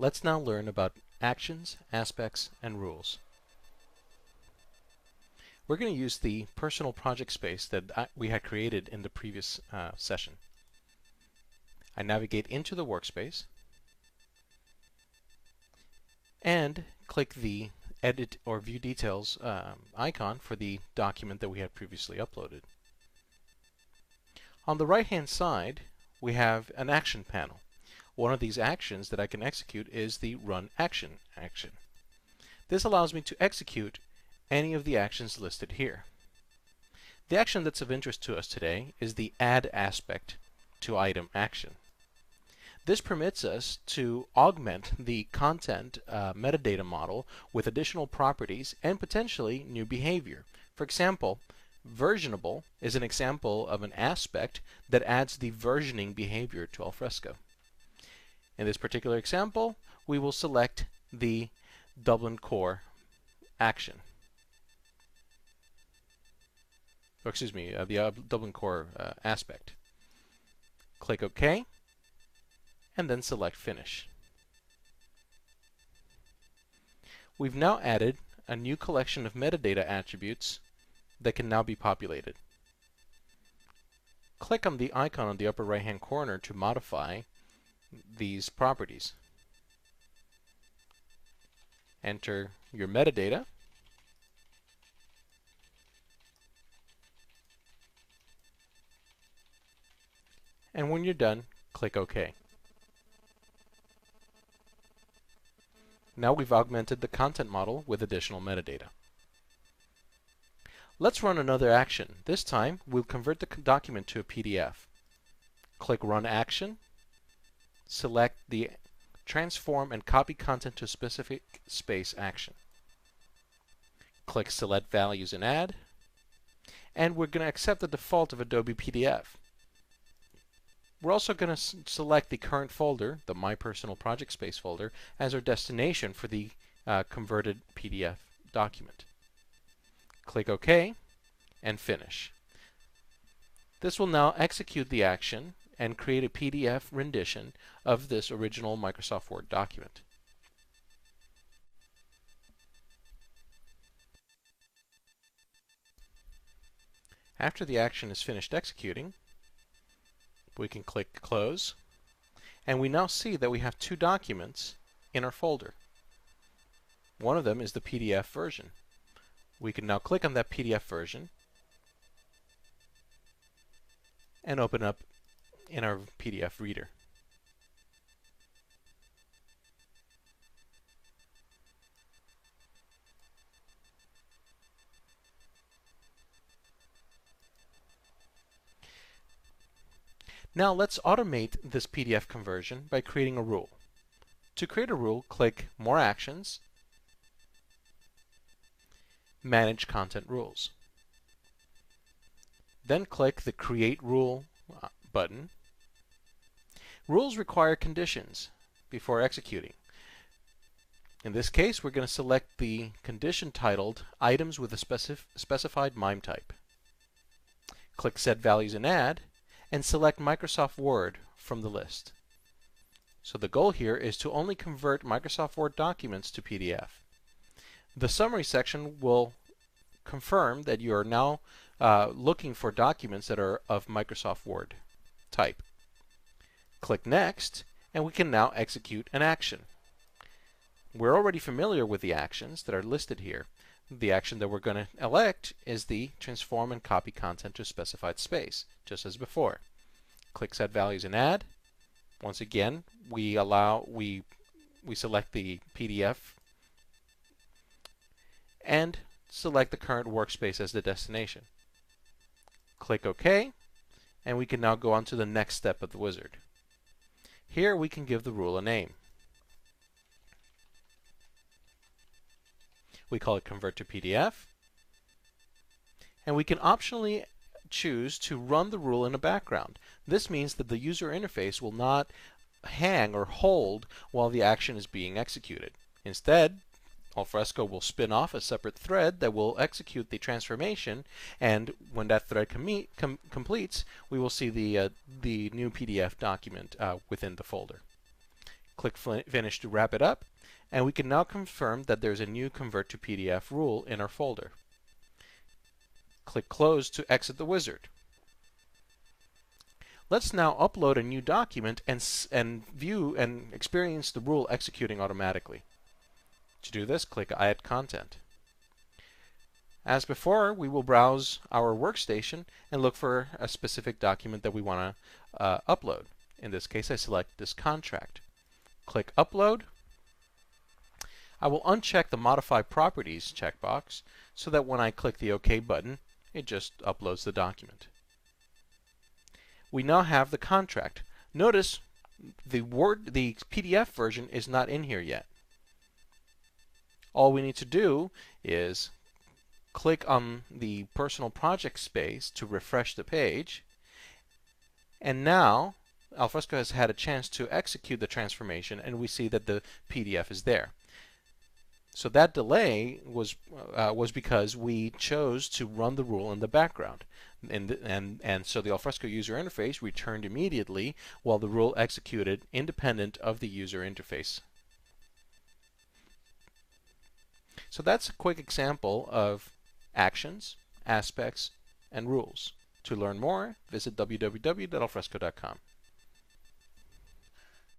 Let's now learn about actions, aspects, and rules. We're going to use the personal project space that we had created in the previous session. I navigate into the workspace and click the Edit or View Details icon for the document that we had previously uploaded. On the right-hand side, we have an action panel. One of these actions that I can execute is the Run Action action. This allows me to execute any of the actions listed here. The action that's of interest to us today is the Add Aspect to Item action. This permits us to augment the content metadata model with additional properties and potentially new behavior. For example, versionable is an example of an aspect that adds the versioning behavior to Alfresco. In this particular example, we will select the Dublin core action. Or excuse me, the Dublin core aspect. Click OK, and then select Finish. We've now added a new collection of metadata attributes that can now be populated. Click on the icon on the upper right-hand corner to modify these properties. Enter your metadata, and when you're done, click OK. Now we've augmented the content model with additional metadata. Let's run another action. This time, we'll convert the document to a PDF. Click Run Action, select the Transform and Copy Content to Specific Space action. Click Select Values and Add, and we're going to accept the default of Adobe PDF. We're also going to select the current folder, the My Personal Project Space folder, as our destination for the converted PDF document. Click OK and Finish. This will now execute the action and create a PDF rendition of this original Microsoft Word document. After the action is finished executing, we can click Close, and we now see that we have two documents in our folder. One of them is the PDF version. We can now click on that PDF version and open up in our PDF reader. Now let's automate this PDF conversion by creating a rule. To create a rule, click More Actions, Manage Content Rules. Then click the Create Rule button. Rules require conditions before executing. In this case, we're going to select the condition titled Items with a Specified MIME Type. Click Set Values and Add, and select Microsoft Word from the list. So the goal here is to only convert Microsoft Word documents to PDF. The summary section will confirm that you are now looking for documents that are of Microsoft Word type. Click Next, and we can now execute an action. We're already familiar with the actions that are listed here. The action that we're going to elect is the Transform and Copy Content to Specified Space, just as before. Click Set Values and Add. Once again, we select the PDF and select the current workspace as the destination. Click OK, and we can now go on to the next step of the wizard. Here we can give the rule a name. We call it Convert to PDF, and we can optionally choose to run the rule in the background. This means that the user interface will not hang or hold while the action is being executed. Instead, Alfresco will spin off a separate thread that will execute the transformation, and when that thread completes, we will see the new PDF document within the folder. Click Finish to wrap it up, and we can now confirm that there's a new Convert to PDF rule in our folder. Click Close to exit the wizard. Let's now upload a new document and view and experience the rule executing automatically. To do this, click Add Content. As before, we will browse our workstation and look for a specific document that we want to upload. In this case, I select this contract. Click Upload. I will uncheck the Modify Properties checkbox so that when I click the OK button, it just uploads the document. We now have the contract. Notice the PDF version is not in here yet. All we need to do is click on the personal project space to refresh the page, and now Alfresco has had a chance to execute the transformation, and we see that the PDF is there. So that delay was because we chose to run the rule in the background, and so the Alfresco user interface returned immediately while the rule executed independent of the user interface. So that's a quick example of actions, aspects, and rules. To learn more, visit www.alfresco.com.